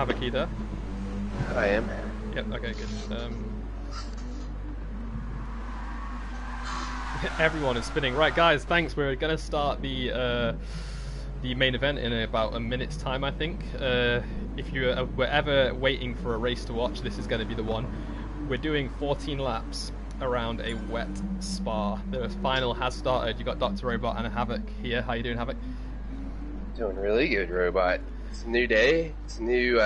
Havoc either. I am. Yep, okay, good. Everyone is spinning. Right, guys, thanks. We're going to start the main event in about a minute's time, I think. If you were ever waiting for a race to watch, this is going to be the one. We're doing 14 laps around a wet spa. The final has started. You got Dr. Robot and Havoc here. How you doing, Havoc? Doing really good, Robot. It's a new day. It's new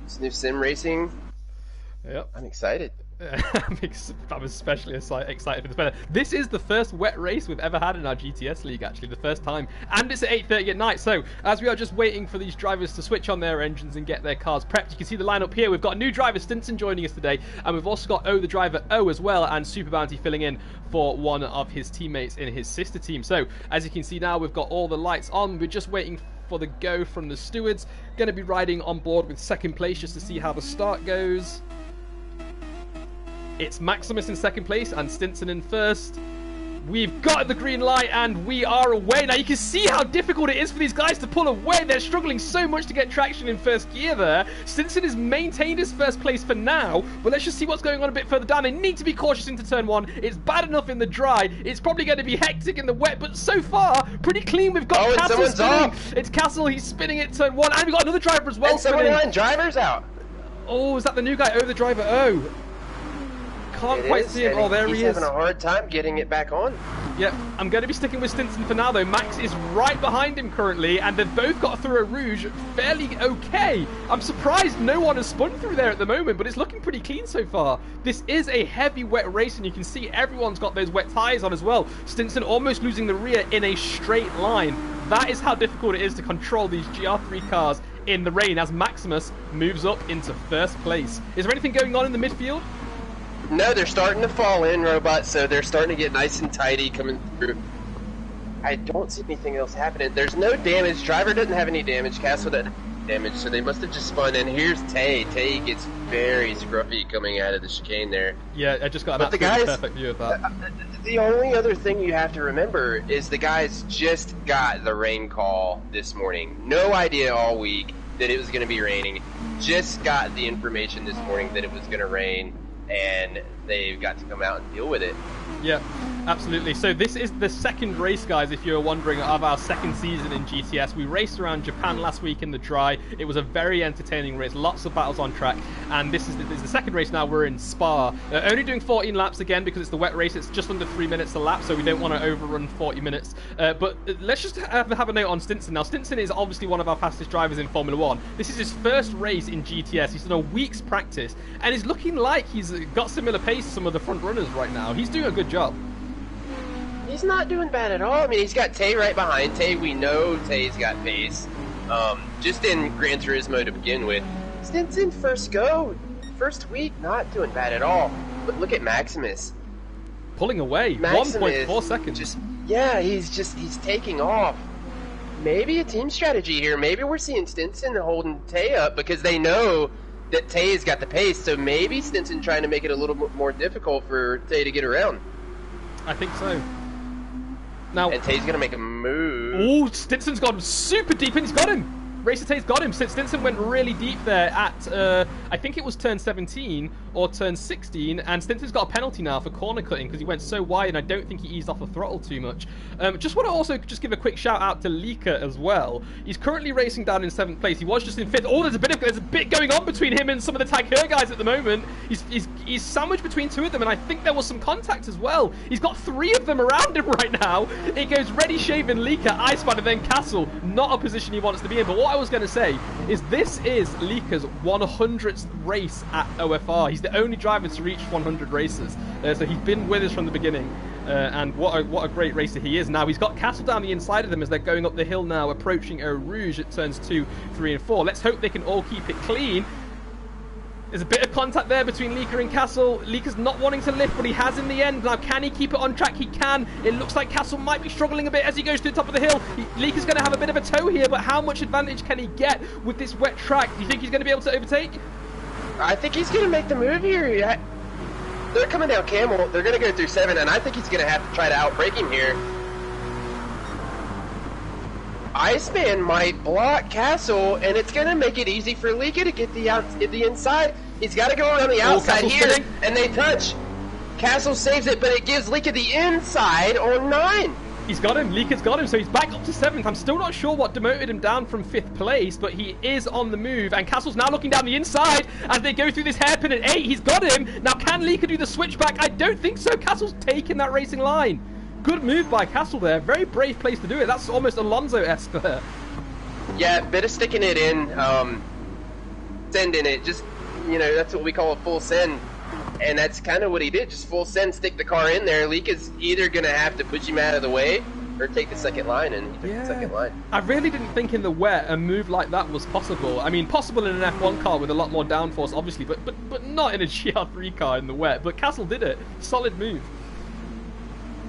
sim racing. Yep. I'm excited. I'm especially excited for this better. This is the first wet race we've ever had in our GTS league, actually, the first time, and it's at 8:30 at night. So as we are just waiting for these drivers to switch on their engines and get their cars prepped, you can see the lineup here. We've got a new driver, Stinson, joining us today, and we've also got the driver O as well, and Super Bounty filling in for one of his teammates in his sister team. So as you can see now, we've got all the lights on. We're just waiting for the go from the stewards. Going to be riding on board with second place just to see how the start goes. It's Maximus in second place and Stinson in first. We've got the green light and we are away. Now you can see how difficult it is for these guys to pull away. They're struggling so much to get traction in first gear there. Stinson has maintained his first place for now, but let's just see what's going on a bit further down. They need to be cautious into turn one. It's bad enough in the dry. It's probably going to be hectic in the wet, but so far, pretty clean. We've got Castle spinning. It's Castle, he's spinning it turn one, and we've got another driver as well. And someone line drivers out. Oh, is that the new guy? Oh, the driver. Oh. Can't quite see him. Oh, there he is. He's having a hard time getting it back on. Yep, I'm going to be sticking with Stinson for now, though. Max is right behind him currently, and they've both got through a Rouge fairly okay. I'm surprised no one has spun through there at the moment, but it's looking pretty clean so far. This is a heavy wet race, and you can see everyone's got those wet tyres on as well. Stinson almost losing the rear in a straight line. That is how difficult it is to control these GR3 cars in the rain as Maximus moves up into first place. Is there anything going on in the midfield? No, they're starting to fall in, Robot, so they're starting to get nice and tidy coming through. I don't see anything else happening. There's no damage. Driver doesn't have any damage. Castle doesn't have any damage, so they must have just spun in. Here's Tay. Tay gets very scruffy coming out of the chicane there. Yeah, I just got an absolutely perfect view of that. The only other thing you have to remember is the guys just got the rain call this morning. No idea all week that it was going to be raining. Just got the information this morning that it was going to rain. And they've got to come out and deal with it. Yeah, absolutely. So this is the second race, guys, if you're wondering, of our second season in GTS. We raced around Japan last week in the dry. It was a very entertaining race, lots of battles on track. And this is the second race now. We're in Spa. Only doing 14 laps again because it's the wet race. It's just under 3 minutes a lap, so we don't want to overrun 40 minutes. But let's just have a note on Stinson. Now, Stinson is obviously one of our fastest drivers in Formula 1. This is his first race in GTS. He's done a week's practice, and he's looking like he's got similar pace to some of the front runners right now. He's doing a good job. He's not doing bad at all. I mean, he's got Tay right behind. Tay, we know Tay's got pace. Just in Gran Turismo to begin with. Stinson, first week, not doing bad at all. But look at Maximus. Pulling away, 1.4 seconds. He's taking off. Maybe a team strategy here. Maybe we're seeing Stinson holding Tay up because they know that Tay's got the pace, so maybe Stinson trying to make it a little bit more difficult for Tay to get around. I think so. Now, and Tay's going to make a move. Oh, Stinson's gone super deep, and he's got him. Racer Tay's got him. Stinson went really deep there at, I think it was turn 17 or turn 16, and Stinson's got a penalty now for corner cutting because he went so wide, and I don't think he eased off the throttle too much. Just want to also just give a quick shout out to Lika as well. He's currently racing down in 7th place. He was just in 5th. Oh, there's a bit going on between him and some of the Tag Heuer guys at the moment. He's sandwiched between two of them, and I think there was some contact as well. He's got 3 of them around him right now. It goes Ready, Shaven, Lika, Iceman, and then Castle. Not a position he wants to be in, but what I was going to say is this is Lika's 100th race at OFR. He's the only driver to reach 100 races, so he's been with us from the beginning, and what a great racer he is. Now he's got Castle down the inside of them as they're going up the hill now, approaching Eau Rouge at turns 2, 3, and 4. Let's hope they can all keep it clean. There's a bit of contact there between Lika and Castle. Lika's not wanting to lift, but he has in the end. Now, can he keep it on track? He can. It looks like Castle might be struggling a bit as he goes to the top of the hill. Lika's going to have a bit of a tow here, but how much advantage can he get with this wet track? Do you think he's going to be able to overtake? I think he's going to make the move here. They're coming down Camel. They're going to go through 7, and I think he's going to have to try to outbrake him here. Iceman might block Castle, and it's going to make it easy for Lika to get the inside. He's got to go around the outside here, spinning. And they touch. Castle saves it, but it gives Lika the inside on 9. He's got him. Lika's got him, so he's back up to 7th. I'm still not sure what demoted him down from 5th place, but he is on the move. And Castle's now looking down the inside as they go through this hairpin at 8. He's got him. Now, can Lika do the switchback? I don't think so. Castle's taken that racing line. Good move by Castle there. Very brave place to do it. That's almost Alonso-esque there. Yeah, bit of sticking it in, sending it. Just, you know, that's what we call a full send. And that's kind of what he did. Just full send, stick the car in there. Lika's either going to have to push him out of the way or take the second line, and he took the second line. I really didn't think in the wet a move like that was possible. I mean, possible in an F1 car with a lot more downforce, obviously, but not in a GR3 car in the wet. But Castle did it. Solid move.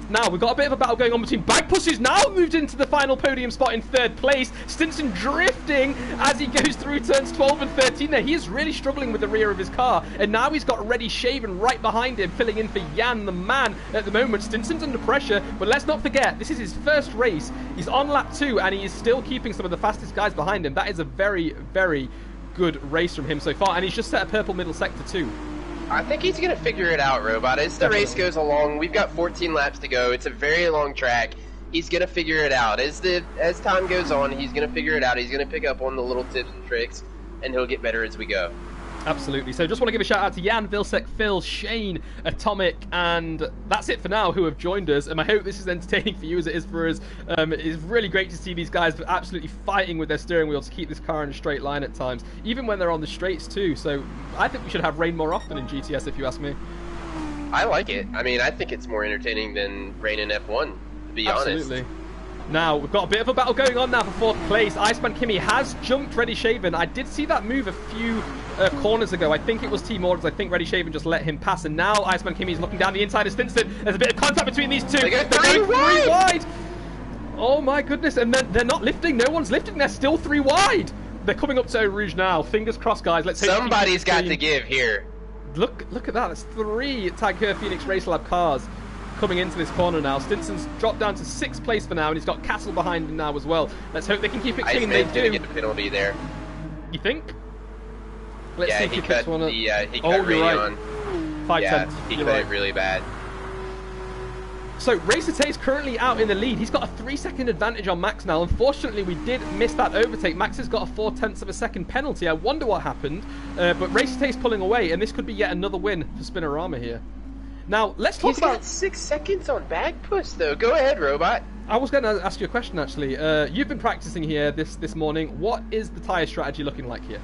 Now, we've got a bit of a battle going on between Bagpuss, who's now moved into the final podium spot in 3rd place. Stinson drifting as he goes through turns 12 and 13 there. He is really struggling with the rear of his car. And now he's got Reddy Shaven right behind him, filling in for Jan, the man, at the moment. Stinson's under pressure, but let's not forget, this is his first race. He's on lap 2, and he is still keeping some of the fastest guys behind him. That is a very, very good race from him so far. And he's just set a purple middle sector too. I think he's going to figure it out, Robot. As the race goes along, we've got 14 laps to go. It's a very long track. He's going to figure it out. As time goes on, he's going to figure it out. He's going to pick up on the little tips and tricks, and he'll get better as we go. Absolutely. So just want to give a shout out to Jan, Vilsek, Phil, Shane, Atomic, and that's it for now who have joined us. And I hope this is entertaining for you as it is for us. It's really great to see these guys absolutely fighting with their steering wheel to keep this car in a straight line at times, even when they're on the straights too. So I think we should have rain more often in GTS if you ask me. I like it. I mean, I think it's more entertaining than rain in F1, to be honest. Absolutely. Now, we've got a bit of a battle going on now for 4th place. Iceman Kimmy has jumped Reddy Shaven. I did see that move a few corners ago. I think it was Team Orders. I think Reddy Shaven just let him pass. And now Iceman Kimmy is looking down the inside of Stinson. There's a bit of contact between these two. They're going 3 wide! Oh my goodness. And then they're not lifting. No one's lifting. They're still 3 wide. They're coming up to Eau Rouge now. Fingers crossed, guys. Let's hope somebody's got to give here. Look at that. That's 3 Tiger Phoenix Race Lab cars coming into this corner now. Stinson's dropped down to 6th place for now, and he's got Castle behind him now as well. Let's hope they can keep it clean. They do. Get a penalty there. You think? Let's see if he cut one up. He cut really right. on. 5 tenths. He cut it really bad. So Racer Tay's currently out in the lead. He's got a 3-second advantage on Max now. Unfortunately, we did miss that overtake. Max has got a 0.4 of a second penalty. I wonder what happened. But Racer Tay's pulling away, and this could be yet another win for Spinorama here. Now, let's talk about... He's got 6 seconds on Bagpuss, though. Go ahead, Robot. I was going to ask you a question, actually. You've been practicing here this morning. What is the tyre strategy looking like here?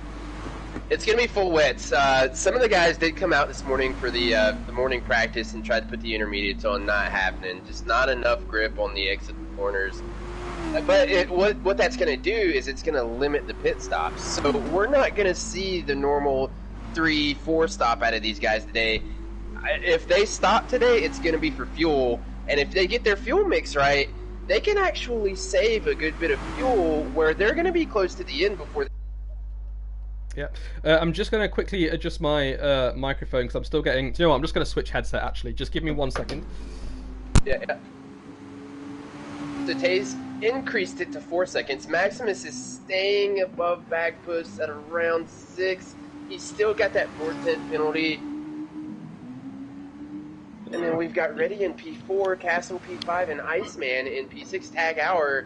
It's going to be full wets. Some of the guys did come out this morning for the morning practice and tried to put the intermediates on. Not happening. Just not enough grip on the exit corners. But what that's going to do is it's going to limit the pit stops. So we're not going to see the normal 3-4 stop out of these guys today. If they stop today, it's going to be for fuel. And if they get their fuel mix right, they can actually save a good bit of fuel where they're going to be close to the end before. Yeah, I'm just going to quickly adjust my microphone because I'm still getting... Do you know what? I'm just going to switch headset, actually. Just give me 1 second. Yeah. So Taze increased it to 4 seconds. Maximus is staying above Bagpuss at around 6. He's still got that 4/10 penalty. And then we've got Reddy in P4, Castle P5, and Iceman in P6 Tag Hour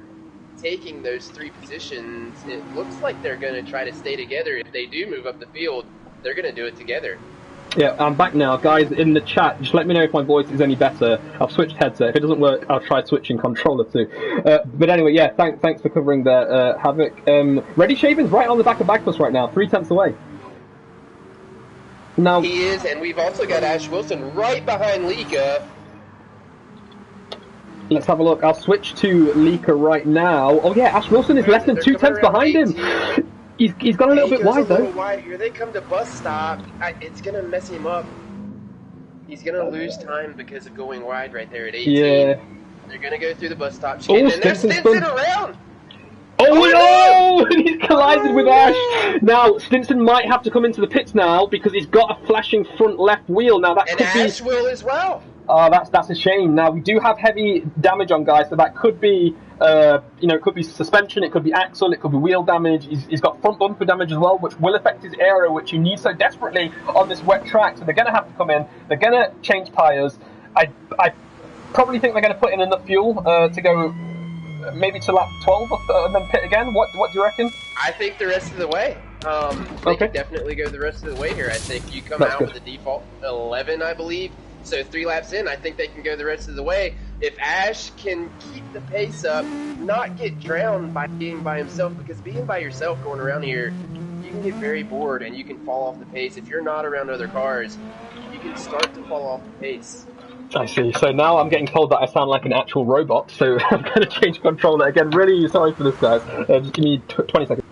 taking those 3 positions. It looks like they're going to try to stay together. If they do move up the field, they're going to do it together. Yeah, I'm back now. Guys, in the chat, just let me know if my voice is any better. I've switched headset. If it doesn't work, I'll try switching controller too. But anyway, yeah, thanks for covering that, Havoc. Reddy Shaven's right on the back of Bagpuss right now, 3 tenths away. Now, he is, and we've also got Ash Wilson right behind Lika. Let's have a look. I'll switch to Lika right now. Oh yeah, Ash Wilson is less than 2 tenths behind him. He's gone a little bit wide though. Wide here. They come to bus stop. It's gonna mess him up. He's gonna lose time because of going wide right there at 18. Yeah. They're gonna go through the bus stop. Oh, and there's Stinson around. Oh no! He's collided with Ash. Now Stinson might have to come into the pits now because he's got a flashing front left wheel. Now that and could Ash be. will as well. Oh, that's a shame. Now we do have heavy damage on guys, so that could be, it could be suspension, it could be axle, it could be wheel damage. He's got front bumper damage as well, which will affect his aero, which you need so desperately on this wet track. So they're going to have to come in. They're going to change tyres. I probably think they're going to put in enough fuel to go maybe to lap 12 and then pit again. What do you reckon? I think the rest of the way. They can definitely go the rest of the way here. I think you come out with the default 11, I believe. So 3 laps in, I think they can go the rest of the way. If Ash can keep the pace up, not get drowned by being by himself, because being by yourself going around here, you can get very bored and you can fall off the pace. If you're not around other cars, you can start to fall off the pace. I see. So now I'm getting told that I sound like an actual robot, so I'm going to change controller again. Really sorry for this, guys. Just give me 20 seconds.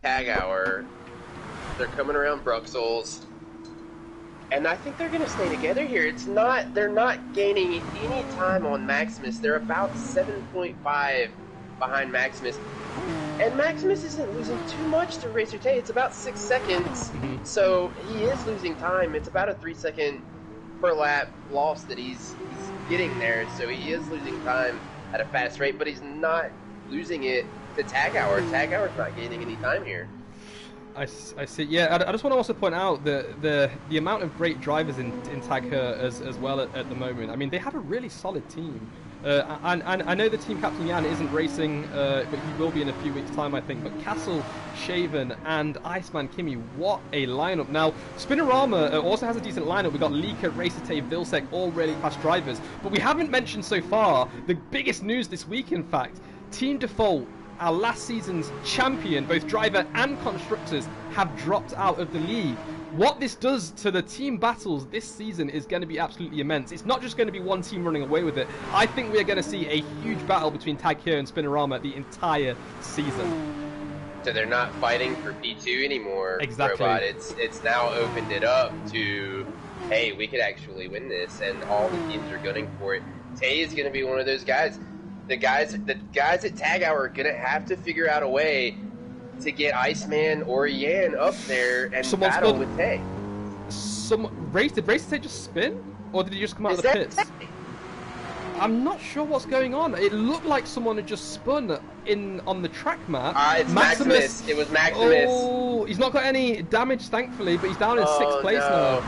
Tag hour. They're coming around Bruxelles. And I think they're going to stay together here. They're not gaining any time on Maximus. They're about 7.5 behind Maximus. And Maximus isn't losing too much to Racer Tay. It's about 6 seconds. So he is losing time. It's about a 3-second per lap loss that he's getting there. So he is losing time at a fast rate, but he's not losing it to Tag Hour. Tag Hour's not gaining any time here. I see. Yeah, I just want to also point out the amount of great drivers in Tag Her as well at the moment. I mean, they have a really solid team. And I know the team captain Jan isn't racing, but he will be in a few weeks' time, I think. But Castle, Shaven, and Iceman Kimi, what a lineup! Now, Spinorama also has a decent lineup. We've got Lika, Racer Vilsec, all really fast drivers. But we haven't mentioned so far the biggest news this week, in fact. Team Default, our last season's champion, both driver and constructors, have dropped out of the league. What this does to the team battles this season is going to be absolutely immense. It's not just going to be one team running away with it. I think we're going to see a huge battle between Tag Heuer and Spinorama the entire season. So they're not fighting for P2 anymore. Exactly. Robot. It's now opened it up to, hey, we could actually win this, and all the teams are gunning for it. Tay is going to be one of those guys. The guys at Tag Hour are going to have to figure out a way to get Iceman or Yan up there and battle with Tay. Did Racer Tay just spin? Or did he just come out of the pits? I'm not sure what's going on. It looked like someone had just spun on the track map. It's Maximus. It was Maximus. Oh, he's not got any damage, thankfully, but he's down in 6th place now.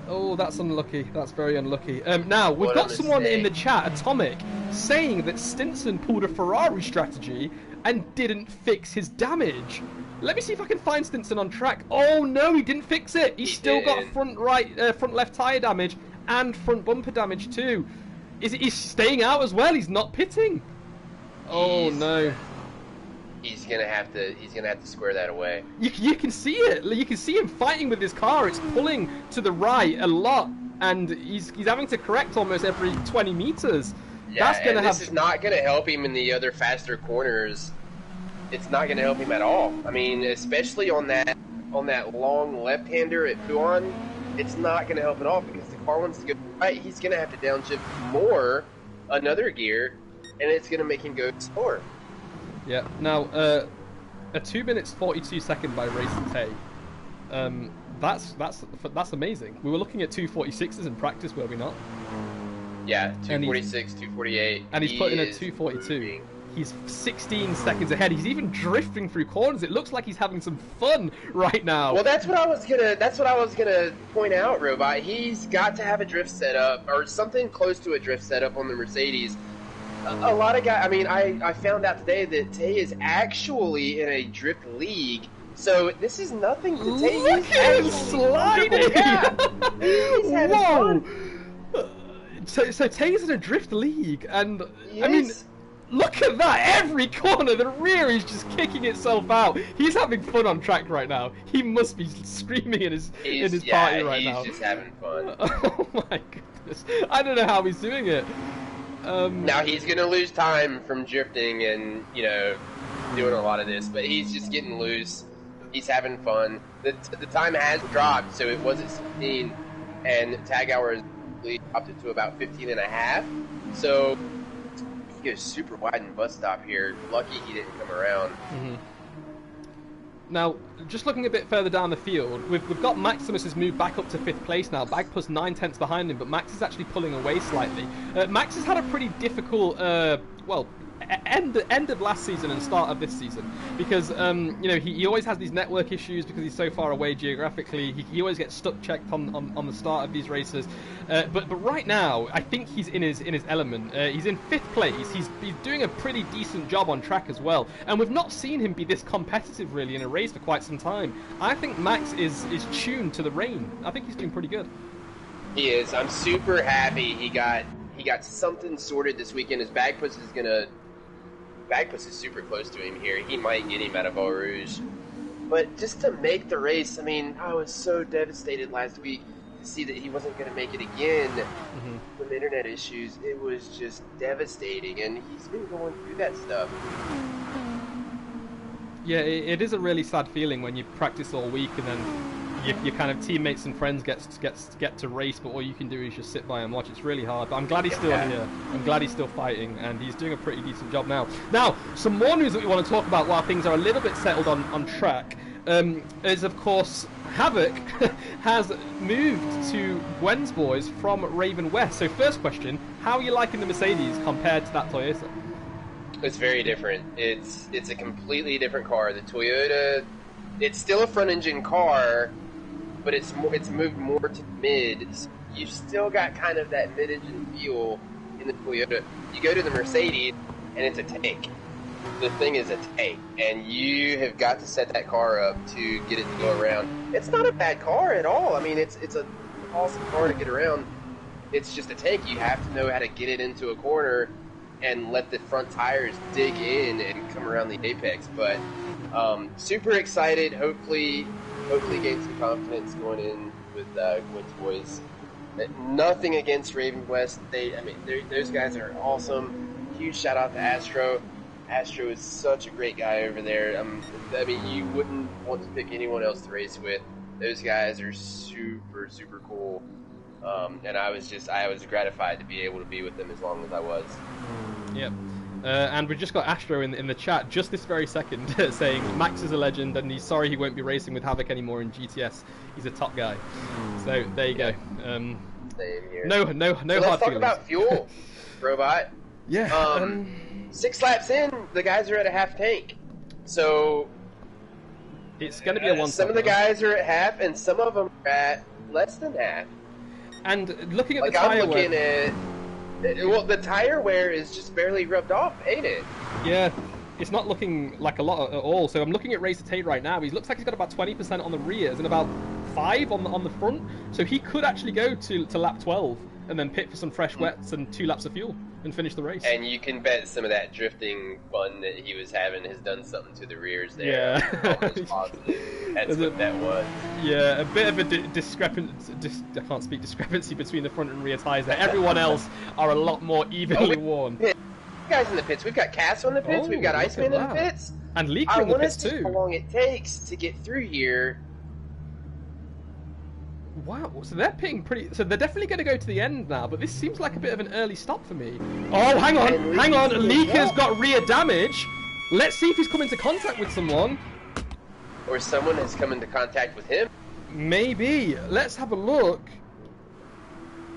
Oh, that's unlucky. That's very unlucky. Now, we've got someone in the chat, Atomic, saying that Stinson pulled a Ferrari strategy and didn't fix his damage. Let me see if I can find Stinson on track. Oh, no, he didn't fix it. He's still got front left tyre damage and front bumper damage, too. He's staying out as well. He's not pitting. Oh, no. He's gonna have to square that away. You can see it. You can see him fighting with his car. It's pulling to the right a lot, and he's having to correct almost every 20 meters. Yeah, this is not gonna help him in the other faster corners. It's not gonna help him at all. I mean, especially on that long left-hander at Puan, it's not gonna help at all because the car wants to go right. He's gonna have to downshift more, another gear, and it's gonna make him go slower. Yeah. Now, a 2 minutes 42 second by Racer Tay. That's amazing. We were looking at 2:46s in practice, were we not? Yeah, 2:46, 2:48. And he's put in a 2:42. He's 16 seconds ahead. He's even drifting through corners. It looks like he's having some fun right now. Well, that's what I was gonna point out, Robot. He's got to have a drift setup or something close to a drift setup on the Mercedes. A lot of guys. I mean, I found out today that Tay is actually in a drift league. So this is nothing to Tay. Look at him sliding! Whoa! So Tay's in a drift league, and I mean, look at that! Every corner, the rear is just kicking itself out. He's having fun on track right now. He must be screaming in his party right now. He's just having fun. Oh my goodness! I don't know how he's doing it. Now he's gonna lose time from drifting and doing a lot of this, but he's just getting loose. He's having fun. The time has dropped, so it was at 16, and Tag Hour has dropped it to about 15.5. So he goes super wide in bus stop here. Lucky he didn't come around. Now, just looking a bit further down the field, we've got Maximus has moved back up to 5th place now. Bagpuss 9/10 behind him, but Max is actually pulling away slightly. Max has had a pretty difficult, well, end of last season and start of this season, because you know, he always has these network issues because he's so far away geographically. He always gets stuck checked on the start of these races, but right now I think he's in his element. He's in 5th place. He's doing a pretty decent job on track as well, and we've not seen him be this competitive really in a race for quite some time. I think Max is tuned to the rain. I think he's doing pretty good. He is. I'm super happy he got something sorted this weekend. As Bagpuss is super close to him here. He might get him out of Eau Rouge. But just to make the race, I mean, I was so devastated last week to see that he wasn't going to make it again with internet issues. It was just devastating, and he's been going through that stuff. Yeah, it is a really sad feeling when you practice all week and then your kind of teammates and friends get to race, but all you can do is just sit by and watch. It's really hard, but I'm glad he's still here. I'm glad he's still fighting, and he's doing a pretty decent job now. Now, some more news that we want to talk about while things are a little bit settled on track is, of course, Havoc has moved to Gwen's boys from Raven West. So first question, how are you liking the Mercedes compared to that Toyota? It's very different. It's a completely different car. The Toyota, it's still a front engine car, but it's moved more to mid. So you've still got kind of that mid-engine feel in the Toyota. You go to the Mercedes, and it's a tank. The thing is a tank, and you have got to set that car up to get it to go around. It's not a bad car at all. I mean, it's an awesome car to get around. It's just a tank. You have to know how to get it into a corner and let the front tires dig in and come around the apex. But super excited. Hopefully gain some confidence going in with Gwen's boys. Nothing against Raven West. Those guys are awesome. Huge shout out to Astro. Astro is such a great guy over there. I mean, you wouldn't want to pick anyone else to race with. Those guys are super, super cool. And I was gratified to be able to be with them as long as I was. Yep. And we've just got Astro in the chat just this very second saying Max is a legend and he's sorry he won't be racing with Havoc anymore in GTS. He's a top guy. So there you go. Same here. No so hard let's talk feelings. about fuel, Robot. Yeah. 6 laps in, the guys are at a half tank. So it's going to be a one. Some of the guys are at half, and some of them are at less than half. And looking at like the tire I'm looking wear, well, the tire wear is just barely rubbed off, ain't it? Yeah, it's not looking like a lot at all. So I'm looking at Racer Tate right now. He looks like he's got about 20% on the rears and about 5 on the front. So he could actually go to lap 12 and then pit for some fresh wets and 2 laps of fuel and finish the race. And you can bet some of that drifting fun that he was having has done something to the rears there. Yeah. Almost positive. That's what that was. Yeah, a bit of a discrepancy. I can't speak discrepancy between the front and rear tyres there. Everyone else are a lot more evenly worn. Guys in the pits. We've got Cass in the pits. We've got Iceman in the pits. And Leaker in the pits too. I want to see how long it takes to get through here. Wow, so they're pitting pretty... So they're definitely going to go to the end now, but this seems like a bit of an early stop for me. Oh, hang on. Leaker's got rear damage. Let's see if he's come into contact with someone. Or someone has come into contact with him. Maybe. Let's have a look.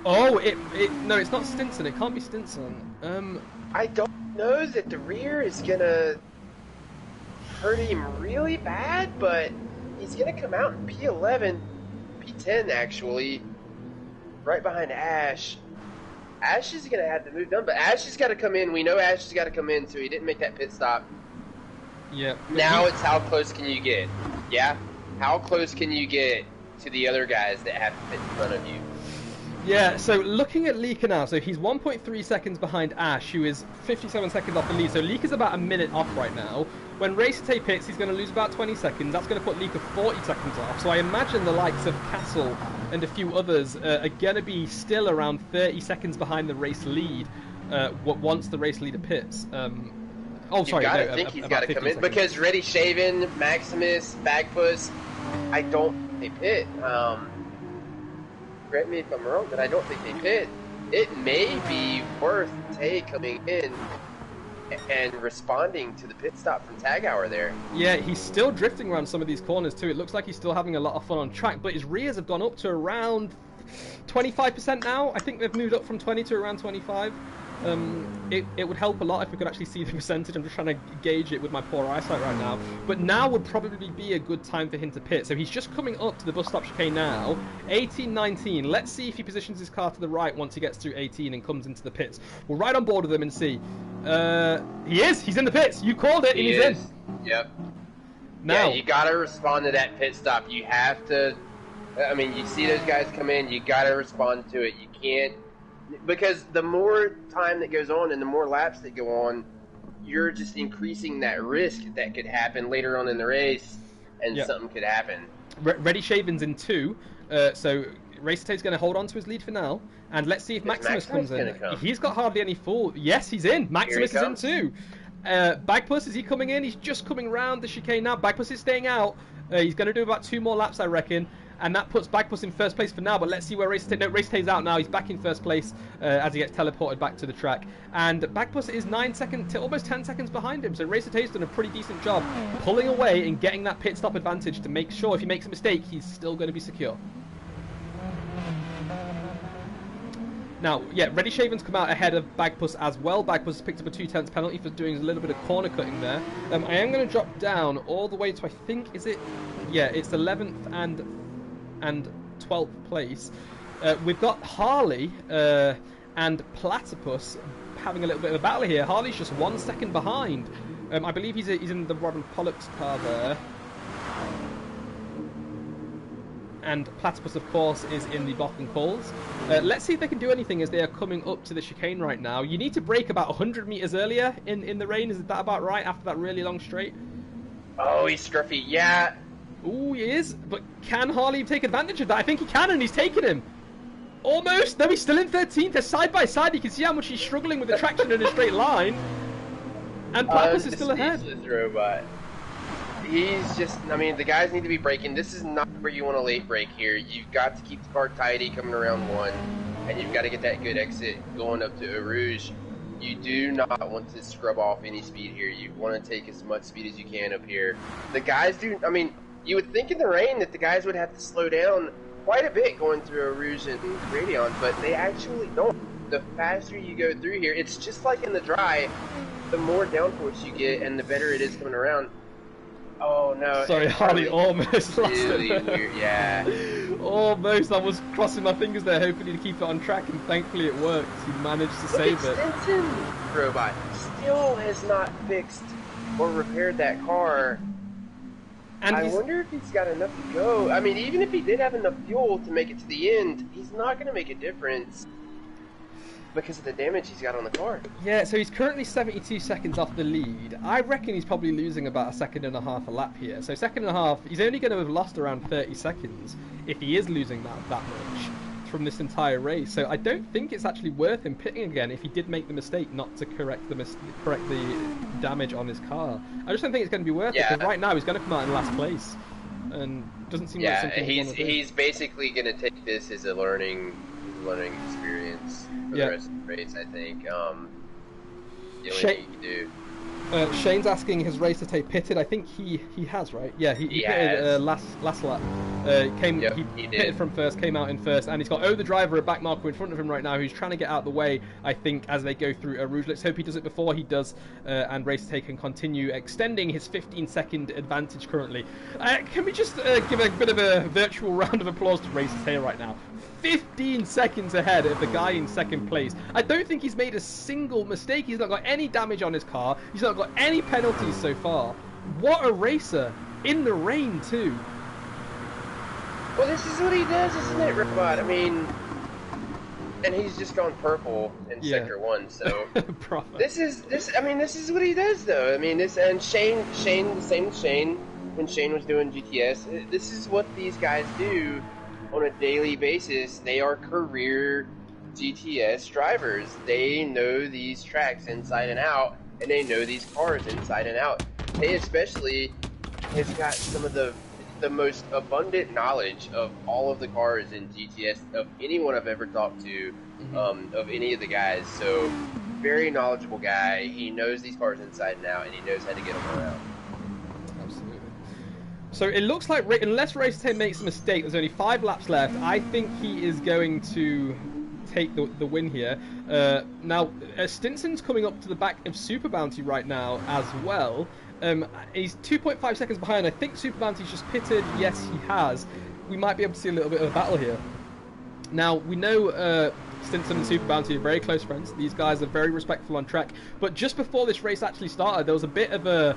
Oh, no, it's not Stinson. It can't be Stinson. I don't know that the rear is going to hurt him really bad, but he's going to come out in P11... P10 actually, right behind Ash. Ash is going to have to move down, but Ash has got to come in. We know Ash has got to come in, so he didn't make that pit stop. Yeah. Now it's how close can you get? Yeah? How close can you get to the other guys that have to pit in front of you? Yeah, so looking at Leaker now, so he's 1.3 seconds behind Ash, who is 57 seconds off the lead. So Leaker's about a minute off right now. When Racer Tate pits, he's going to lose about 20 seconds. That's going to put Leaker 40 seconds off. So I imagine the likes of Castle and a few others are going to be still around 30 seconds behind the race lead once the race leader pits. Oh, sorry. I think he's got to come in seconds. Because Ready Shaven, Maximus, Bagpuss, I don't think they pit. Correct me if I'm wrong, but I don't think they pit. It may be worth Tay coming in and responding to the pit stop from Tag Hour there. Yeah, he's still drifting around some of these corners too. It looks like he's still having a lot of fun on track, but his rears have gone up to around 25% now. I think they've moved up from 20 to around 25. It would help a lot if we could actually see the percentage. I'm just trying to gauge it with my poor eyesight right now. But now would probably be a good time for him to pit. So he's just coming up to the bus stop chicane now. 18, 19. Let's see if he positions his car to the right once he gets through 18 and comes into the pits. We'll ride on board with him and see. He is. He's in the pits. You called it, and he's in. Yep. Now, yeah, you gotta respond to that pit stop. You have to. I mean, you see those guys come in. You gotta respond to it. You can't. Because the more time that goes on and the more laps that go on, you're just increasing that risk that could happen later on in the race, and something could happen. Ready Shaven's in 2, so Racertate's going to hold on to his lead for now, and let's see if Maximus comes in. He's got hardly any fall. Yes, he's in. Maximus is in too. Bagpuss, is he coming in? He's just coming round the chicane now. Bagpuss is staying out. He's going to do about 2 more laps, I reckon. And that puts Bagpuss in first place for now, but let's see where Racetate... No, Racetate's out now. He's back in first place as he gets teleported back to the track. And Bagpuss is 9 seconds to almost 10 seconds behind him, so Racetate's done a pretty decent job pulling away and getting that pit stop advantage to make sure if he makes a mistake, he's still going to be secure. Now, yeah, Ready Shaven's come out ahead of Bagpuss as well. Bagpuss has picked up a 2/10 penalty for doing a little bit of corner cutting there. I am going to drop down all the way to, I think, is it... Yeah, it's 11th and 12th place. We've got Harley and Platypus having a little bit of a battle here. Harley's just 1 second behind. I believe he's in the Robin Pollock's car there. And Platypus, of course, is in the Bock and Coles. Let's see if they can do anything as they are coming up to the chicane right now. You need to brake about 100 meters earlier in the rain. Is that about right after that really long straight? Oh, he's scruffy. Yeah. Ooh, he is, but can Harley take advantage of that? I think he can, and he's taking him. Almost. No, he's still in 13th. They're side by side. You can see how much he's struggling with the traction in a straight line. And Platypus is still ahead. Robot. He's just, I mean, the guys need to be braking. This is not where you want to late brake here. You've got to keep the car tidy coming around 1, and you've got to get that good exit going up to Eau Rouge. You do not want to scrub off any speed here. You want to take as much speed as you can up here. The guys do, I mean, you would think in the rain that the guys would have to slow down quite a bit going through Eau Rouge and Radeon, but they actually don't. The faster you go through here, it's just like in the dry, the more downforce you get and the better it is coming around. Oh no. Sorry, Harley almost lost really it. Weird. Yeah. Almost. I was crossing my fingers there hoping to keep it on track, and thankfully it worked. He managed to save it. Stinson robot still has not fixed or repaired that car. And I wonder if he's got enough to go. I mean, even if he did have enough fuel to make it to the end, he's not going to make a difference because of the damage he's got on the car. Yeah, so he's currently 72 seconds off the lead. I reckon he's probably losing about 1.5 seconds a lap here. So 1.5 seconds, he's only going to have lost around 30 seconds if he is losing that much from this entire race. So I don't think it's actually worth him pitting again if he did make the mistake not to correct the damage on his car. I just don't think it's going to be worth it, because right now he's going to come out in last place, and doesn't seem like something he's basically going to take this as a learning experience for the rest of the race. I think the only thing you can do. Shane's asking, has Racertate pitted? I think he has, right? Yeah, he pitted last lap. He pitted from first, came out in first, and he's got the driver, a back marker in front of him right now, who's trying to get out of the way, I think, as they go through Rouge. Let's hope he does it before he does, and Racertate can continue extending his 15-second advantage currently. Can we just give a bit of a virtual round of applause to Racertate right now? 15 seconds ahead of the guy in second place. I don't think he's made a single mistake. He's not got any damage on his car. He's not got any penalties so far. What a racer. In the rain, too. Well, this is what he does, isn't it, Robot? I mean, and he's just gone purple in Sector 1, so... this is what he does, though. I mean, and Shane, the same with Shane, when Shane was doing GTS. This is what these guys do on a daily basis. They are career GTS drivers. They know these tracks inside and out, and they know these cars inside and out. They especially has got some of the the most abundant knowledge of all of the cars in GTS of anyone I've ever talked to, of any of the guys. So, very knowledgeable guy. He knows these cars inside and out, and he knows how to get them around. Absolutely. So it looks like, unless Race 10 makes a mistake, there's only 5 laps left. I think he is going to take the win here. Now, Stinson's coming up to the back of Super Bounty right now as well. He's 2.5 seconds behind. I think Super Bounty's just pitted. Yes, he has. We might be able to see a little bit of a battle here. Now, we know Stinson and Super Bounty are very close friends. These guys are very respectful on track. But just before this race actually started, there was a bit of a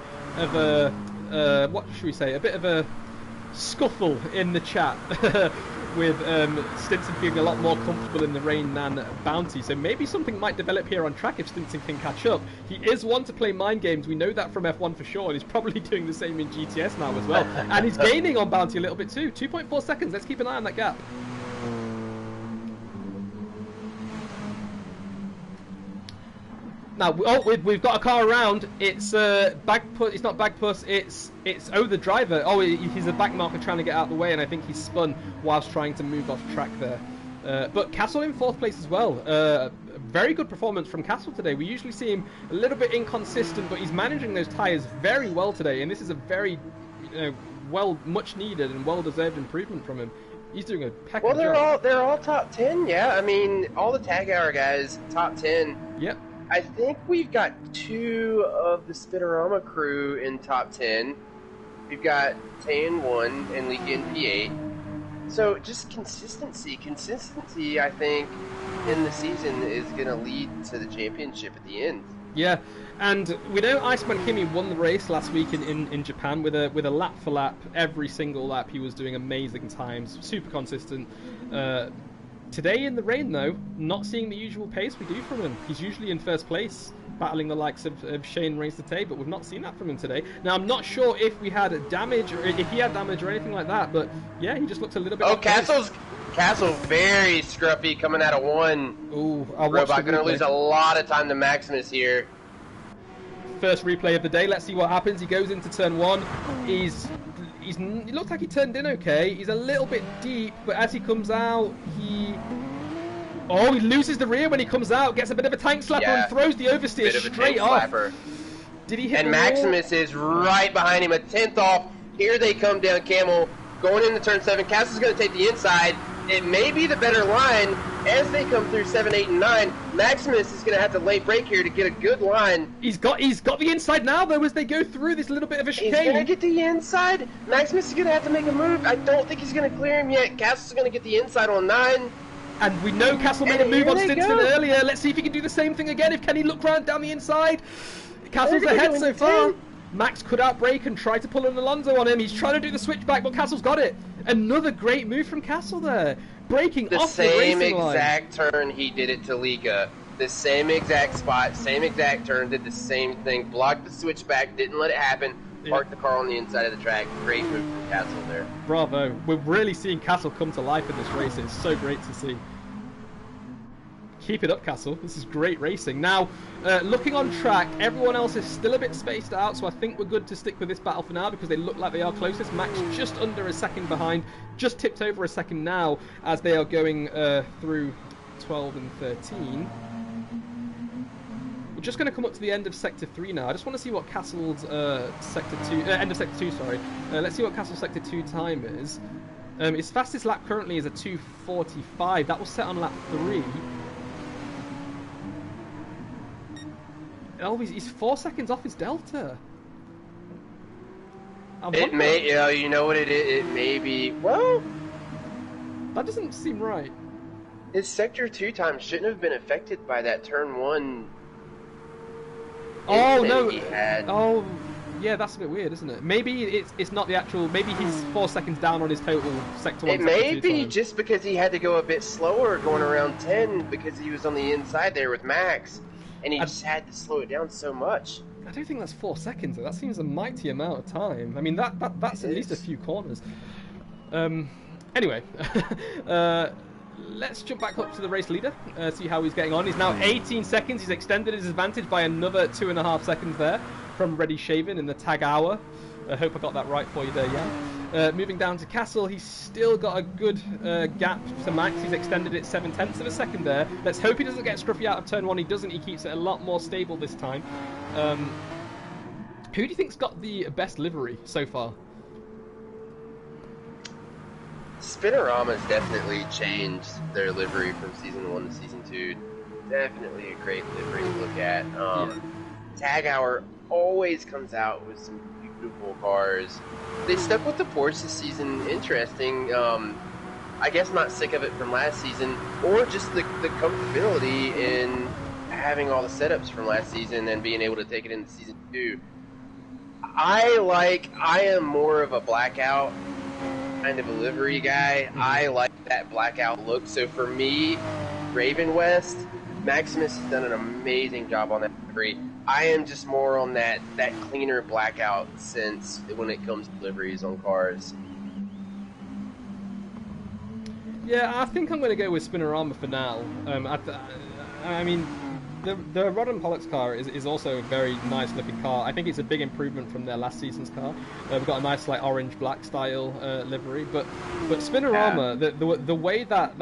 what should we say? A bit of a scuffle in the chat with Stinson feeling a lot more comfortable in the rain than Bounty. So maybe something might develop here on track if Stinson can catch up. He is one to play mind games. We know that from F1 for sure. And he's probably doing the same in GTS now as well. And he's gaining on Bounty a little bit too. 2.4 seconds. Let's keep an eye on that gap. Now, we've got a car around. It's Bagpuss. It's not Bagpuss. It's the driver. Oh, he's a back marker trying to get out of the way, and I think he's spun whilst trying to move off track there. But Castle in 4th place as well. Very good performance from Castle today. We usually see him a little bit inconsistent, but he's managing those tyres very well today, and this is a very, much needed and well deserved improvement from him. He's doing a heck of a job. Well, they're all top 10. Yeah, I mean, all the Tag Hour guys top 10. Yep. I think we've got 2 of the Spinorama crew in top 10. We've got Tan 1 and Leak in P8. So just consistency. Consistency, I think, in the season is going to lead to the championship at the end. Yeah, and we know Iceman Kimi won the race last week in Japan with a lap for lap. Every single lap he was doing amazing times, super consistent. Today in the rain, though, not seeing the usual pace we do from him. He's usually in 1st place, battling the likes of Shane Race today, but we've not seen that from him today. Now, I'm not sure if we had damage, or if he had damage or anything like that, but yeah, he just looked a little bit... Oh, Castle's very scruffy coming out of 1. Ooh, Robot going to lose a lot of time to Maximus here. First replay of the day. Let's see what happens. He goes into turn 1. He looks like he turned in okay. He's a little bit deep, but as he comes out, he loses the rear when he comes out, gets a bit of a tank slapper and throws the oversteer straight off. Did he hit and Maximus is right behind him, a 10th off. Here they come down Camel, going into turn 7. Castle's going to take the inside. It may be the better line as they come through 7, 8, and 9. Maximus is going to have to late brake here to get a good line. He's got the inside now, though, as they go through this little bit of a chicane. He's going to get the inside. Maximus is going to have to make a move. I don't think he's going to clear him yet. Castle's going to get the inside on 9. And we know Castle made a move on Stinson earlier. Let's see if he can do the same thing again. Can he look round down the inside? Castle's ahead so far. Max could outbrake and try to pull an Alonso on him. He's trying to do the switchback, but Castle's got it. Another great move from Castle there. Breaking off the racing line. The same exact turn he did it to Liga. The same exact spot, same exact turn, did the same thing. Blocked the switchback, didn't let it happen. Parked the car on the inside of the track. Great move from Castle there. Bravo. We're really seeing Castle come to life in this race. It's so great to see. Keep it up, Castle. This is great racing. Now, looking on track, everyone else is still a bit spaced out, so I think we're good to stick with this battle for now because they look like they are closest. Max just under a second behind, just tipped over a second now as they are going through 12 and 13. We're just going to come up to the end of Sector 3 now. I just want to see what Castle's Sector 2, end of Sector 2, sorry. Let's see what Castle's Sector 2 time is. His fastest lap currently is a 2:45. That was set on lap 3. Oh, he's 4 seconds off his delta. It may, you know what it is? It may be, well... That doesn't seem right. His Sector 2 time shouldn't have been affected by that turn 1. Oh, no. Oh, yeah, that's a bit weird, isn't it? Maybe it's not the actual... Maybe he's 4 seconds down on his total Sector 1, It may be just because he had to go a bit slower going around 10 because he was on the inside there with Max. And he just had to slow it down so much. I don't think that's 4 seconds, though. That seems a mighty amount of time. I mean, that's at least a few corners. Anyway, let's jump back up to the race leader, see how he's getting on. He's now 18 seconds. He's extended his advantage by another 2.5 seconds there from Ready Shaven in the tag hour. I hope I got that right for you there, yeah. Moving down to Castle, he's still got a good gap to Max. He's extended it 0.7 of a second there. Let's hope he doesn't get scruffy out of turn 1. He doesn't. He keeps it a lot more stable this time. Who do you think's got the best livery so far? Spinorama's definitely changed their livery from Season 1 to Season 2. Definitely a great livery to look at. Tag Hour always comes out with some beautiful cars. They stuck with the Porsche this season. Interesting. I guess not sick of it from last season, or just the comfortability in having all the setups from last season and being able to take it into Season 2. I am more of a blackout kind of a livery guy. I like that blackout look. So for me, Raven West, Maximus has done an amazing job on that livery. I am just more on that cleaner blackout sense when it comes to liveries on cars. Yeah, I think I'm going to go with Spinorama for now. I mean, the Rod and Pollux car is also a very nice looking car. I think it's a big improvement from their last season's car. We've got a nice like orange black style livery, but Spinorama, the way that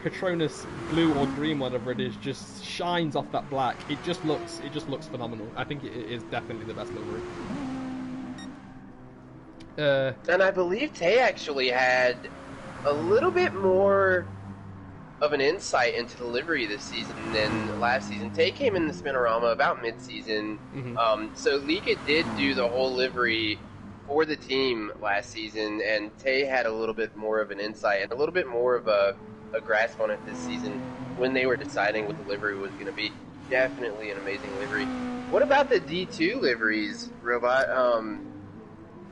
Patronus blue or green, whatever it is, just shines off that black, it just looks phenomenal. I think it is definitely the best livery. And I believe Tay actually had a little bit more of an insight into the livery this season than last season. Tay came in the Spinorama about mid-season, so Lika did do the whole livery for the team last season, and Tay had a little bit more of an insight and a little bit more of a grasp on it this season when they were deciding what the livery was going to be. Definitely an amazing livery. What about the D2 liveries, Robot?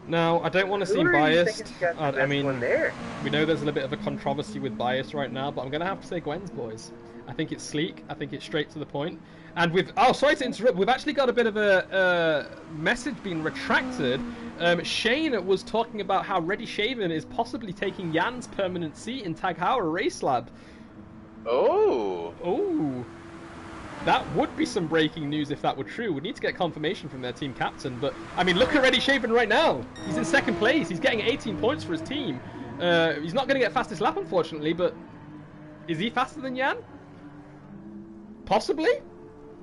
Now, I don't want to seem biased. I mean, there? We know there's a little bit of a controversy with bias right now, but I'm going to have to say Gwen's, boys. I think it's sleek. I think it's straight to the point. And sorry to interrupt, we've actually got a bit of a message being retracted. Shane was talking about how Ready Shaven is possibly taking Jan's permanent seat in Tag Heuer Race Lab. Oh. That would be some breaking news if that were true. We need to get confirmation from their team captain. But, I mean, look at Ready Shaven right now. He's in second place. He's getting 18 points for his team. He's not going to get fastest lap, unfortunately, but is he faster than Jan? Possibly?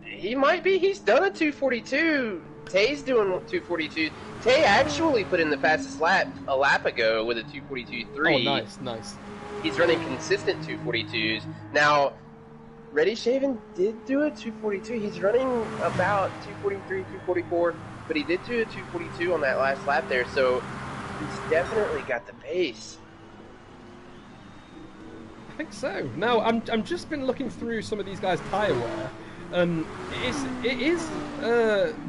He might be. He's done a 242. Tay's doing 242. Tay actually put in the fastest lap a lap ago with a 242.3. Oh, nice. He's running consistent 242s. Now, Ready Shaven did do a 242. He's running about 243, 244, but he did do a 242 on that last lap there, so he's definitely got the pace. I think so. Now, I'm just been looking through some of these guys' tyre wear. It is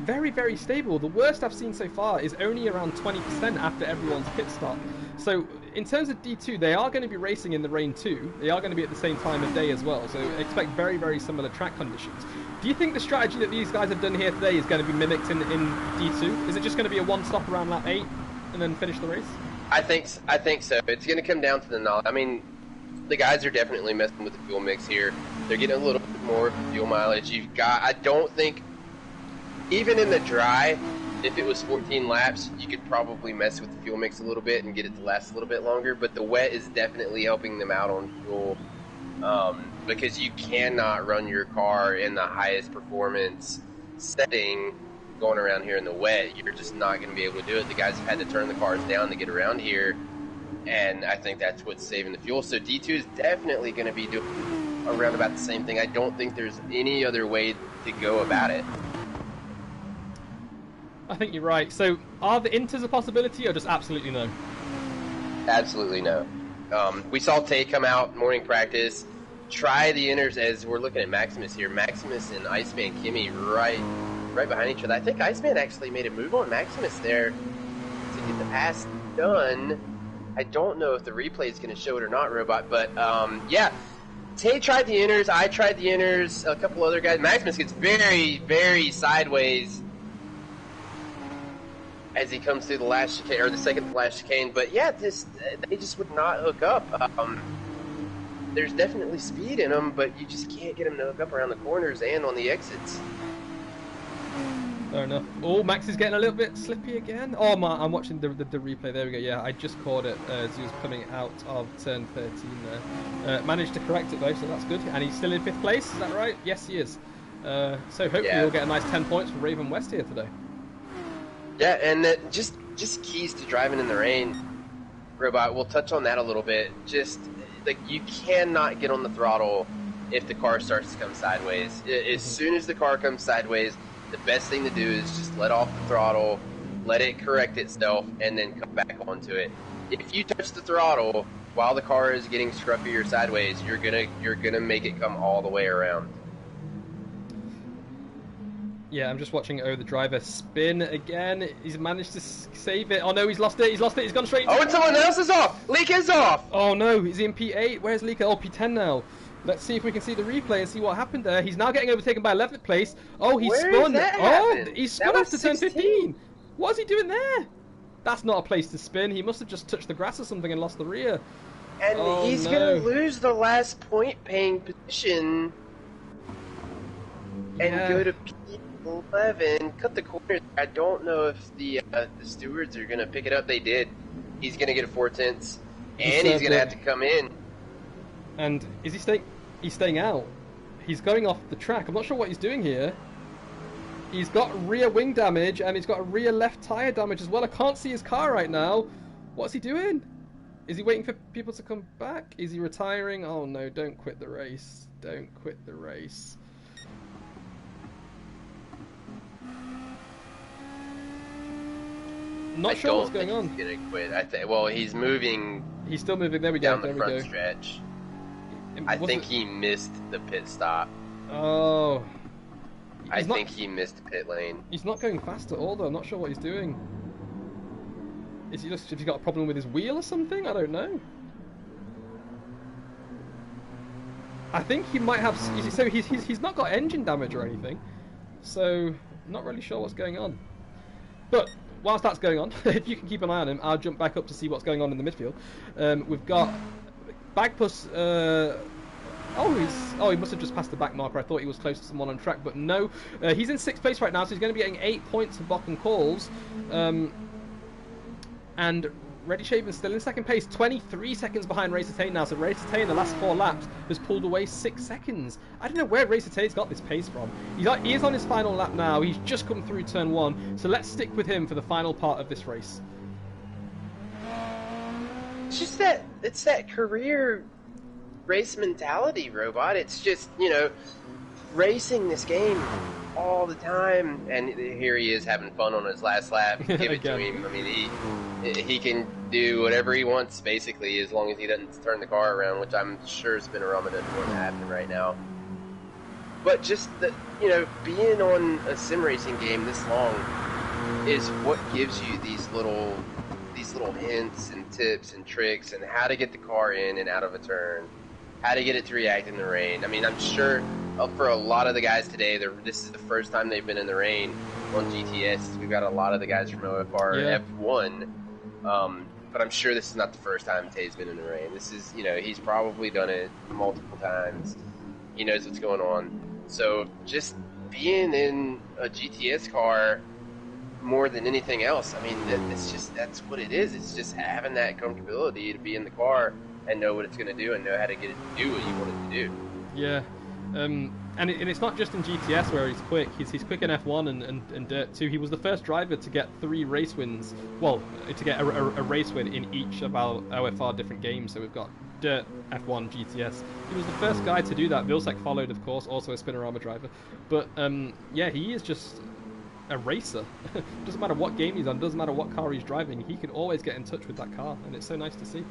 very, very stable. The worst I've seen so far is only around 20% after everyone's pit stop. So, in terms of D2, they are going to be racing in the rain too. They are going to be at the same time of day as well. So, expect very, very similar track conditions. Do you think the strategy that these guys have done here today is going to be mimicked in D2? Is it just going to be a one-stop around lap 8 and then finish the race? I think so. It's going to come down to the knowledge. I mean, the guys are definitely messing with the fuel mix here. They're getting a little bit more fuel mileage. I don't think, even in the dry, if it was 14 laps, you could probably mess with the fuel mix a little bit and get it to last a little bit longer. But the wet is definitely helping them out on fuel, because you cannot run your car in the highest performance setting going around here in the wet. You're just not going to be able to do it. The guys have had to turn the cars down to get around here, and I think that's what's saving the fuel. So D2 is definitely going to be doing around about the same thing. I don't think there's any other way to go about it. I think you're right. So, are the inters a possibility, or just absolutely no? Absolutely no. We saw Tay come out morning practice, try the inters as we're looking at Maximus here. Maximus and Iceman Kimmy right behind each other. I think Iceman actually made a move on Maximus there to get the pass done. I don't know if the replay is going to show it or not, Robot, but yeah. Tay tried the inters, I tried the inters, a couple other guys. Maximus gets very, very sideways as he comes through the last chicane, or the second to last chicane. But yeah, they just would not hook up. There's definitely speed in them, but you just can't get them to hook up around the corners and on the exits. Fair enough. Oh, Max is getting a little bit slippy again. Oh, I'm watching the replay. There we go. Yeah, I just caught it as he was coming out of turn 13 there. Managed to correct it though, so that's good. And he's still in 5th place, is that right? Yes, he is. So hopefully we'll get a nice 10 points from Raven West here today. Yeah, and just keys to driving in the rain, Robot. We'll touch on that a little bit. Just like you cannot get on the throttle if the car starts to come sideways. As soon as the car comes sideways, the best thing to do is just let off the throttle, let it correct itself, and then come back onto it. If you touch the throttle while the car is getting scruffy or sideways, you're gonna make it come all the way around. Yeah, I'm just watching the driver spin again. He's managed to save it. Oh no, he's lost it. He's lost it. He's gone straight. Oh, and someone else is off. Leak is off. Oh no, is he in P8? Where's Leaker? Oh, P10 now. Let's see if we can see the replay and see what happened there. He's now getting overtaken by 11th place. Oh, he spun. Oh, he spun after turn 15. What is he doing there? That's not a place to spin. He must have just touched the grass or something and lost the rear. And he's going to lose the last point paying position and go to P11. Cut the corner. I don't know if the stewards are going to pick it up. They did. He's going to get a 4/10, and he's going to have to come in. And is he staying? He's staying out. He's going off the track. I'm not sure what he's doing here. He's got rear wing damage and he's got rear left tire damage as well. I can't see his car right now. What's he doing? Is he waiting for people to come back? Is he retiring? Oh no, don't quit the race. Don't quit the race. Not sure what's going on. He's gonna quit. Well, he's moving. He's still moving. There we go. Down the front stretch. I think he missed the pit stop. Oh. I think he missed the pit lane. He's not going fast at all, though. I'm not sure what he's doing. Is he just? Have you got a problem with his wheel or something? I don't know. I think he might have. So he's not got engine damage or anything. So not really sure what's going on. But whilst that's going on, if you can keep an eye on him, I'll jump back up to see what's going on in the midfield. We've got Bagpuss. He must have just passed the back marker. I thought he was close to someone on track, but no. He's in 6th place right now, so he's going to be getting 8 points for Bock and Calls. And Ready Shaven's still in 2nd place, 23 seconds behind Racer Tay now. So Racer Tay in the last 4 laps has pulled away 6 seconds. I don't know where Racer Tay's got this pace from. He is on his final lap now. He's just come through turn 1. So let's stick with him for the final part of this race. It's just that career race mentality, Robot. It's just, racing this game all the time. And here he is having fun on his last lap. Give it to him. I mean, he can do whatever he wants, basically, as long as he doesn't turn the car around, which I'm sure Spinorama doesn't want to happen right now. But just, being on a sim racing game this long is what gives you these little hints and tips and tricks and how to get the car in and out of a turn, how to get it to react in the rain. I mean, I'm sure for a lot of the guys today, this is the first time they've been in the rain on GTS. We've got a lot of the guys from OFR F1, but I'm sure this is not the first time Tay's been in the rain. This is, he's probably done it multiple times. He knows what's going on. So just being in a GTS car more than anything else, I mean, that's what it is. It's just having that comfortability to be in the car and know what it's going to do and know how to get it to do what you want it to do. Yeah, and it's not just in GTS where he's quick. He's quick in F1 and Dirt too. He was the first driver to get 3 race wins. Well, to get a race win in each of our OFR different games. So we've got Dirt, F1, GTS. He was the first guy to do that. Vilsack followed, of course, also a Spinorama driver. But yeah, he is just a racer. Doesn't matter what game he's on, doesn't matter what car he's driving, he can always get in touch with that car, and it's so nice to see.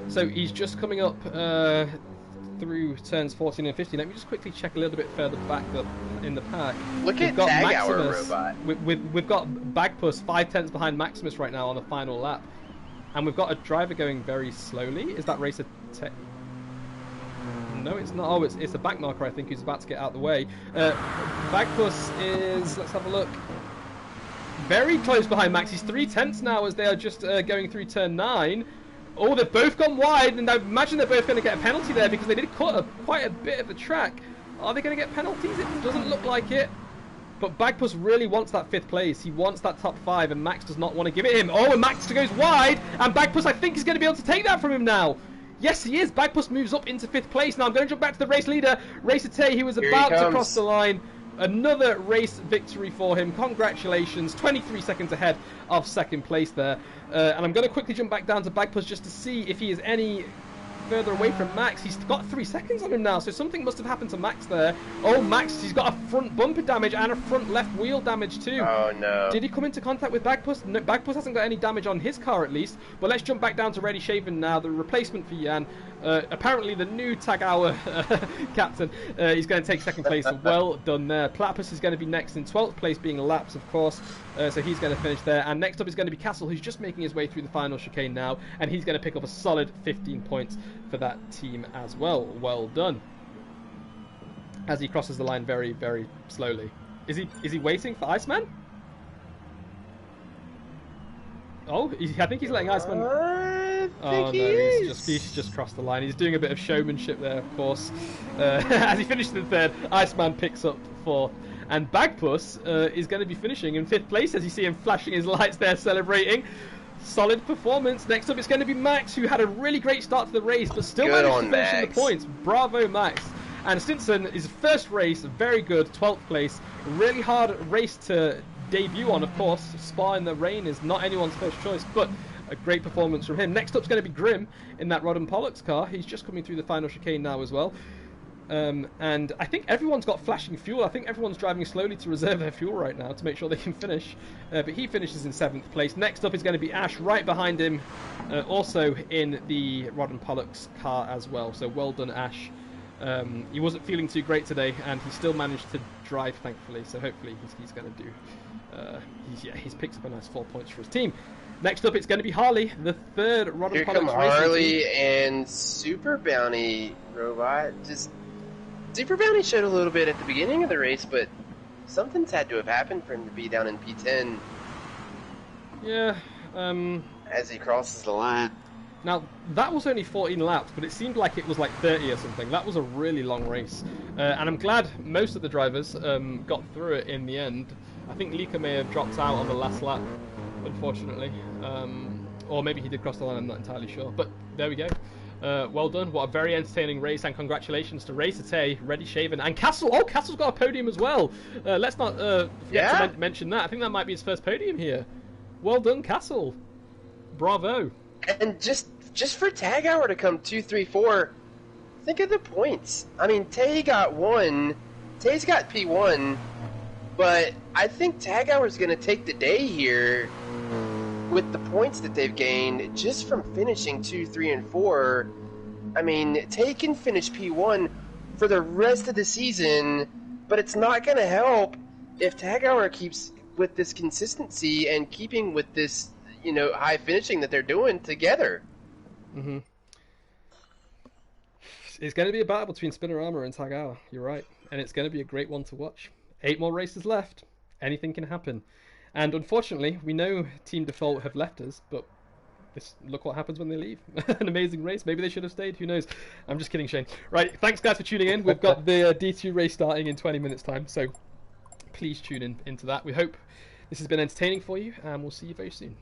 So he's just coming up through turns 14 and 15. Let me just quickly check a little bit further back up in the pack. Look at Tag Hour Robot. We've got Bagpuss 5/10 behind Maximus right now on the final lap, and we've got a driver going very slowly. Is that Racer Tay? No, it's not. Oh, it's a back marker, I think, who's about to get out of the way. Bagpuss is, let's have a look, very close behind Max. He's 3/10 now as they are just going through turn 9. Oh, they've both gone wide, and I imagine they're both going to get a penalty there because they did cut quite a bit of the track. Are they going to get penalties? It doesn't look like it. But Bagpuss really wants that 5th place. He wants that top 5, and Max does not want to give it him. Oh, and Max goes wide, and Bagpuss, I think, is going to be able to take that from him now. Yes, he is. Bagpuss moves up into 5th place. Now I'm going to jump back to the race leader, Racer Tay, who was about to cross the line. Another race victory for him. Congratulations. 23 seconds ahead of 2nd place there. And I'm going to quickly jump back down to Bagpuss just to see if he is any further away from Max. He's got 3 seconds on him now, so something must have happened to Max there. Oh, Max, he's got a front bumper damage and a front left wheel damage too. Oh no. Did he come into contact with Bagpuss? No, Bagpuss hasn't got any damage on his car at least. But let's jump back down to Ready Shaven now, the replacement for Jan. Apparently the new Tag Hour captain. He's going to take 2nd place. Well done there. Platypus is going to be next in 12th place, being laps, of course. So he's going to finish there. And next up is going to be Castle, who's just making his way through the final chicane now. And he's going to pick up a solid 15 points for that team as well. Well done. As he crosses the line very, very slowly. Is he waiting for Iceman? Oh, I think he's letting Iceman... Oh no, he's just crossed the line. He's doing a bit of showmanship there, of course. As he finishes in 3rd, Iceman picks up 4th. And Bagpuss is going to be finishing in 5th place, as you see him flashing his lights there, celebrating. Solid performance. Next up, it's going to be Max, who had a really great start to the race, but still managed to finish in the points. Bravo, Max. And Stinson, his first race, very good, 12th place. Really hard race to debut on, of course. Spa in the rain is not anyone's first choice, but a great performance from him. Next up is going to be Grim in that Rod and Pollock's car. He's just coming through the final chicane now as well. And I think everyone's got flashing fuel. I think everyone's driving slowly to reserve their fuel right now to make sure they can finish. But he finishes in 7th place. Next up is going to be Ash right behind him, also in the Rod and Pollock's car as well. So well done, Ash. He wasn't feeling too great today, and he still managed to drive, thankfully. So hopefully he's going to do. He's picked up a nice 4 points for his team. Next up, it's going to be Harley, the 3rd Rod and Pollock's racing Harley team. and Super Bounty Robot. Just Super Bounty showed a little bit at the beginning of the race, but something's had to have happened for him to be down in P10. Yeah. As he crosses the line. Now, that was only 14 laps, but it seemed like it was like 30 or something. That was a really long race. And I'm glad most of the drivers got through it in the end. I think Lika may have dropped out on the last lap, unfortunately. Or maybe he did cross the line, I'm not entirely sure. But there we go. Well done. What a very entertaining race, and congratulations to Racer Tay, Ready Shaven, and Castle. Oh, Castle's got a podium as well. Let's not forget to mention that. I think that might be his first podium here. Well done, Castle. Bravo. And just for Tag Hour to come 2, 3, 4, think of the points. I mean, Tay got 1. Tay's got P1, but I think Tag Hour's going to take the day here with the points that they've gained just from finishing 2, 3, and 4. I mean, Tay can finish P1 for the rest of the season, but it's not going to help if Tag Hour keeps with this consistency and keeping with this, high finishing that they're doing together. Mm-hmm. It's going to be a battle between Spinorama and Tag Hour. You're right, and it's going to be a great one to watch. 8 more races left. Anything can happen. And unfortunately, we know Team Default have left us, but look what happens when they leave. An amazing race. Maybe they should have stayed. Who knows? I'm just kidding, Shane. Right, thanks guys for tuning in. We've got the D2 race starting in 20 minutes time, so please tune into that. We hope this has been entertaining for you, and we'll see you very soon.